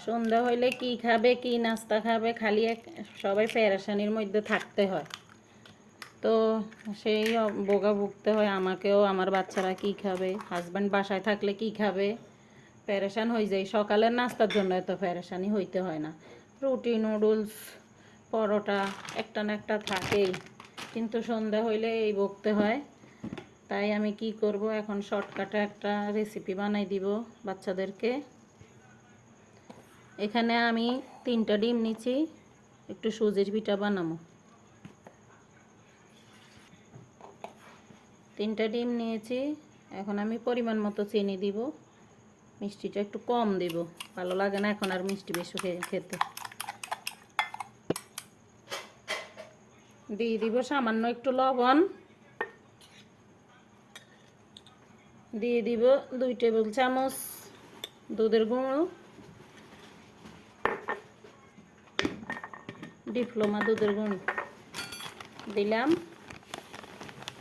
সন্ধ্যা হইলে কি খাবে কি নাস্তা খাবে খালি সবাই পেরেশানির মধ্যে থাকতে হয়। তো সেই বোগা ভুগতে হয় আমাকেও, আমার বাচ্চারা কি খাবে, হাজব্যান্ড বাসায় থাকলে কি খাবে, পেরেশান হয়ে যায়। সকালের নাস্তার জন্য এত পেরেশানি হইতে হয় না। রুটি, নুডলস, পরোটা একটা না একটা থাকেই, কিন্তু সন্ধ্যা হইলে এই ভুগতে হয়। তাই আমি কি করব, এখন শর্টকাটে একটা রেসিপি বানাই দিব বাচ্চাদেরকে। এখানে আমি 3টা ডিম নিচ্ছি, একটু সুজির পিঠা বানাবো। 3টা ডিম নিয়েছি। এখন আমি পরিমাণ মতো চিনি দিব, মিষ্টিটা একটু কম দিব, ভালো লাগে না এখন আর মিষ্টি বেশি খেতে। দিয়ে দিব সামান্য একটু লবণ, দিয়ে দিব 2 টেবিল চামচ দুধের গুঁড়ো, ডিপ্লোমা দুধের গুঁড়ো দিলাম।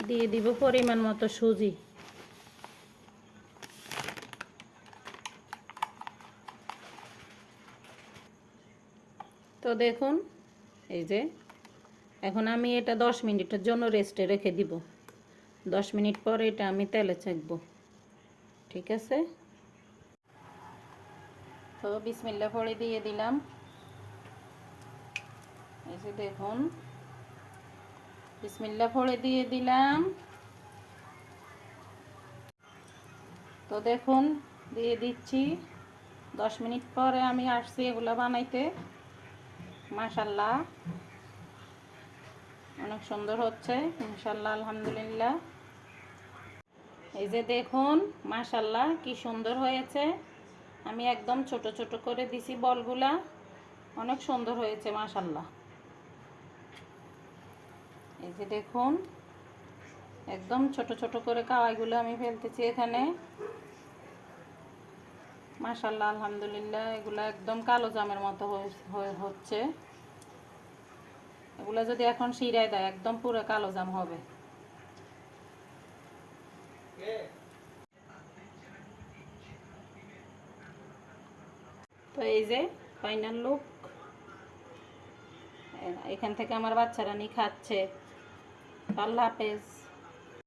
দিয়ে দিব পরিমাণ মতো সুজি। তো দেখুন, এই যে এখন আমি এটা 10 মিনিটের জন্য রেস্টে রেখে দিব। 10 মিনিট পরে এটা আমি তেলে ছাঁকবো, ঠিক আছে? তো বিসমিল্লাহ পরে দিয়ে দিলাম। এই যে দেখুন, বিসমিল্লাহ পরে দিয়ে দিলাম। তো দেখুন, দিয়ে দিচ্ছি। 10 মিনিট পরে আমি আসছি এগুলা বানাইতে। মাশাআল্লাহ, অনেক সুন্দর হচ্ছে ইনশাআল্লাহ, আলহামদুলিল্লাহ। এই যে দেখুন, মাশাআল্লাহ কি সুন্দর হয়েছে। আমি একদম ছোট ছোট করে দিছি বলগুলা, অনেক সুন্দর হয়েছে মাশাআল্লাহ। এই যে দেখুন, একদম ছোট ছোট করে কাওয়াইগুলো আমি ফেলতেছি এখানে। মাশাআল্লাহ, আলহামদুলিল্লাহ। এগুলা একদম কালো জামের মতো হচ্ছে। এগুলা যদি এখন শিরায় দেয় একদম পুরো কালো জাম হবে। তো এই যে ফাইনাল লুক। এখান থেকে আমার বাচ্চারা নিয়ে খাচ্ছে। আল্লাহ হাফেজ।